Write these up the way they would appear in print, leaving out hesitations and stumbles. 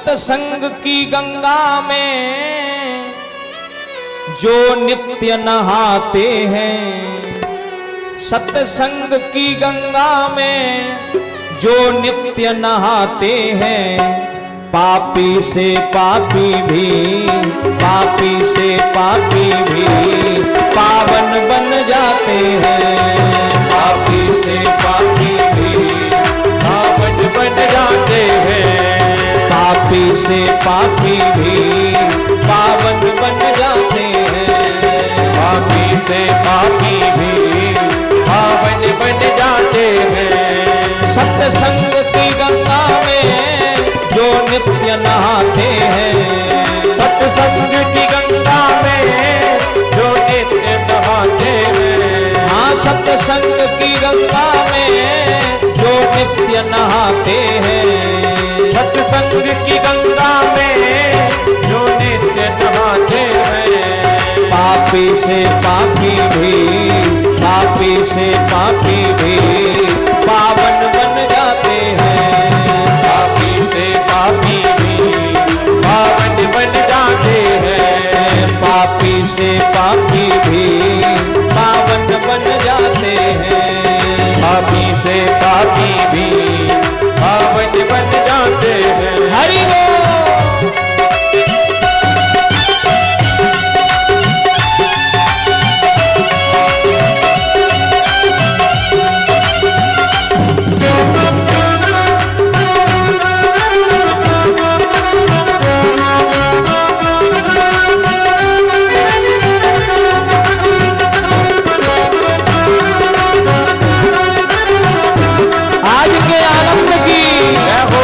सत्संग की गंगा में जो नित्य नहाते हैं, सत्संग की गंगा में जो नित्य नहाते हैं, पापी से पापी भी, पापी से पापी भी पावन बन जाते हैं। पापी से पापी भी पावन बन जाते हैं। पापी से पापी भी पावन बन जाते हैं। पापी से पापी भी पावन बन जाते हैं। सत्संग की गंगा में जो नित्य नहाते हैं, सत्संग की गंगा में जो नित्य नहाते हैं। हाँ, सत्संग की गंगा में जो नित्य नहाते हैं। सत्संग की गंगा में जो नित्य नहाते हैं। पापी से पापी भी, पापी से पापी भी पावन बन जाते हैं। पापी से पापी भी पावन बन जाते हैं। पापी से पापी भी पावन बन जाते हैं। पापी से पापी भी पावन बन जाते हैं। हरि बोल। आज के आनंद की जय हो।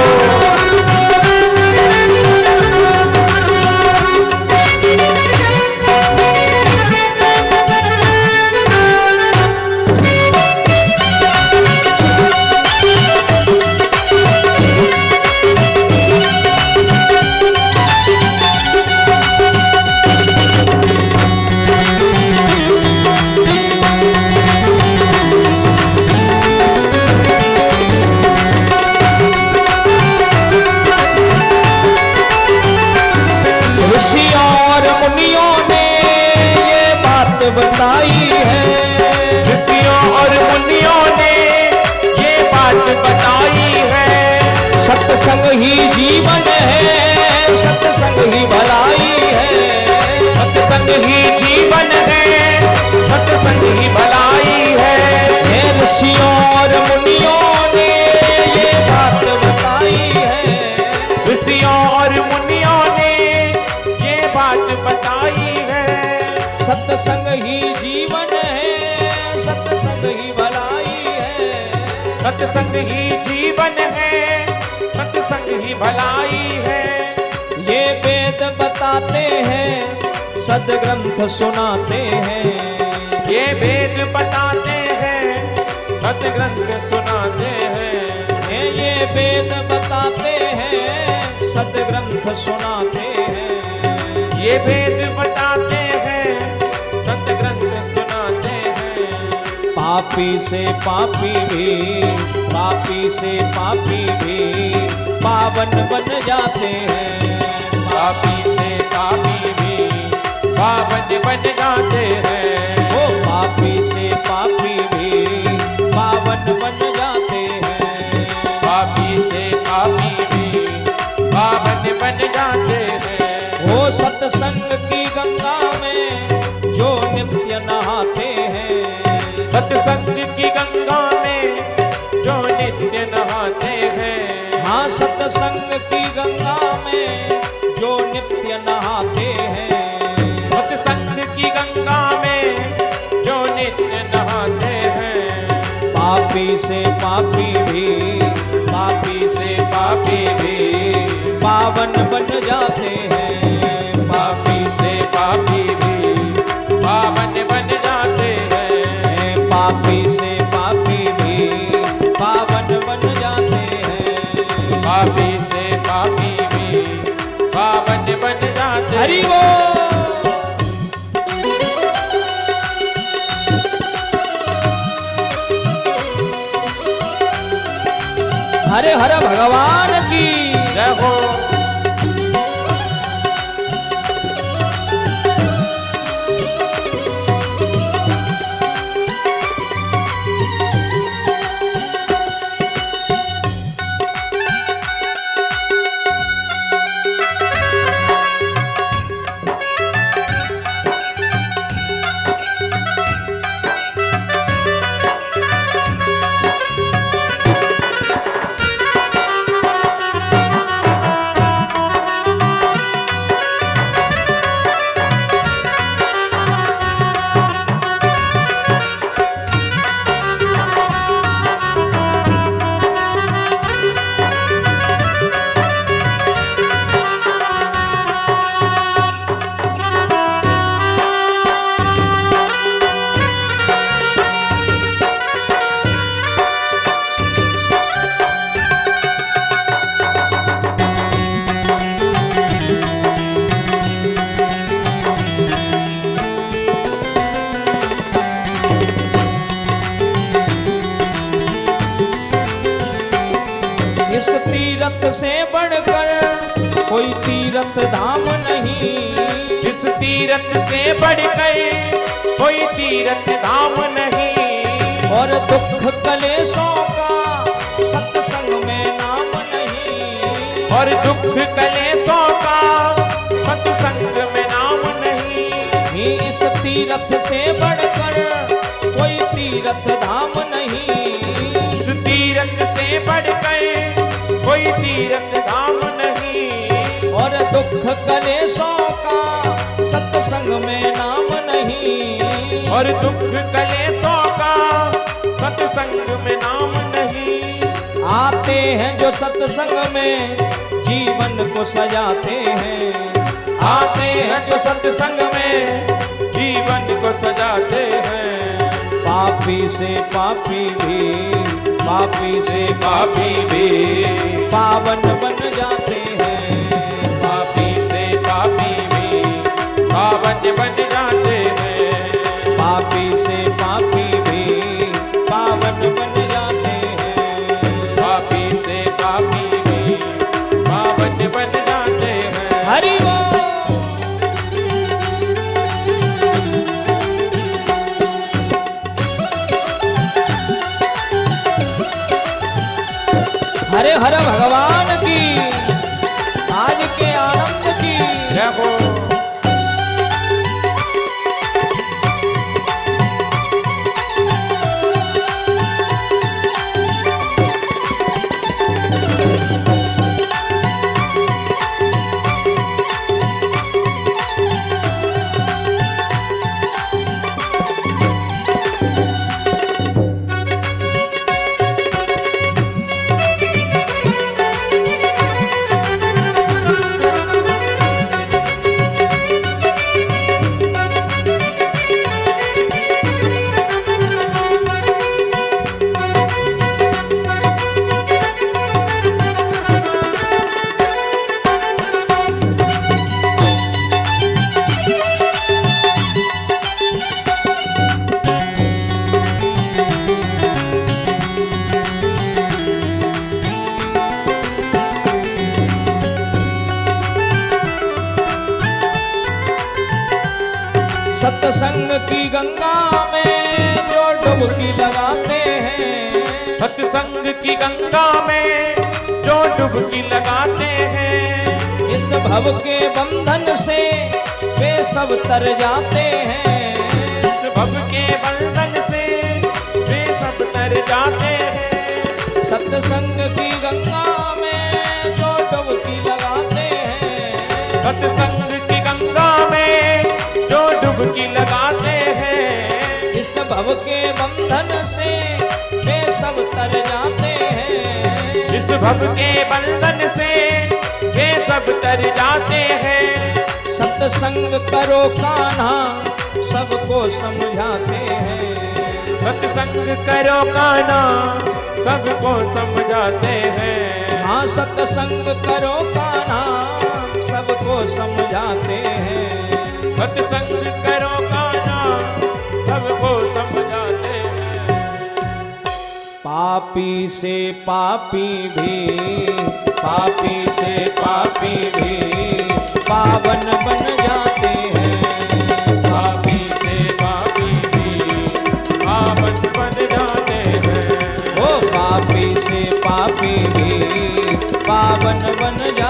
ऋषियों और मुनियों ने ये बात बताई है। ऋषियों और मुनियों ने ये बात बताई है। सत्संग ही जीवन है, सत्संग ही भलाई है। सत्संग ही जीवन है, सत्संग ही भलाई है। हे ऋषियों और मुनियों ने ये बात बताई है। ऋषियों और मुनियों ने ये बात बताई है। सत्संग ही जीवन है, सत्संग ही भलाई है। सत्संग ही जीवन है, सत्संग ही भलाई है। ये वेद बताते हैं, सदग्रंथ सुनाते हैं। ये वेद बताते हैं, सत्ग्रंथ सुनाते हैं। ये वेद बताते हैं, सदग्रंथ सुनाते हैं। ये वेद बताते हैं, सत्ग्रंथ सुनाते हैं। पापी से पापी भी, पापी से पापी भी पावन बन जाते हैं। पापी से पापी भी पावन बन जाते हैं। ओ पापी से पापी भी पावन बन जाते हैं। पापी से पापी भी पावन बन जाते हैं। ओ सत्संग की गंगा में जो नित्य नहाते हैं। सत्संग की गंगा में जो नित्य नहाते हैं। हाँ, सत्संग की गंगा में जो नित्य नहाते हैं। सत्संग की गंगा में जो नित्य नहाते हैं। पापी से पापी भी, पापी से पापी भी पावन बन जाते हैं। पापी से पापी भी पावन बन जाते हैं। पापी से पापी भी पावन बन जाते हैं। पापी से पापी भी पावन बन जाते हैं। हरि बोल। हरे हर भगवान की जय हो। कोई तीर्थ धाम नहीं। इस तीरथ से बढ़कर कोई तीरथ धाम नहीं। और दुख कलेशों का सत्संग में नाम नहीं। और दुख कलेशों का सत्संग में नाम नहीं। इस तीर्थ से बढ़कर कोई तीर्थ धाम नहीं। इस तीरथ से बढ़कर कोई तीरथ धाम नहीं। और दुख कलेशों का सत्संग में नाम नहीं। और दुख कलेशों का सत्संग में नाम नहीं। आते हैं जो सत्संग में जीवन को सजाते हैं। आते हैं जो सत्संग में जीवन को सजाते हैं। पापी से पापी भी, पापी से पापी भी पावन बन जाते हैं। पापी से पापी भी पावन बन जाते हैं। पापी से पापी भी पावन बन जाते हैं। पापी से पापी भी पावन बन जाते हैं। हरि बोल। हरे हर भगवान की, आज के आनंद की। जय हो। सत्संग की गंगा में जो डुबकी लगाते हैं। सत्संग की गंगा में जो डुबकी लगाते हैं। इस भव के बंधन से वे सब तर जाते हैं। इस भव के बंधन से वे सब तर जाते हैं। सत्संग की गंगा में जो डुबकी लगाते हैं। सत्संग की गंगा में जो डुबकी लगाते हैं। इस भव के बंधन से वे सब तर जाते हैं। इस भव के बंधन से वे सब तर जाते हैं। सत्संग करो कान्हा सबको समझाते हैं। सत्संग करो कान्हा सबको समझाते हैं। हाँ सत्संग करो कान्हा सबको समझाते हैं। सत्संग करो कान्हा सबको समझाते हैं। पापी से पापी भी, पापी से पापी भी पावन बन जाते हैं। पापी से पापी भी पावन बन जाते हैं। ओ पापी से पापी भी पावन बन जाते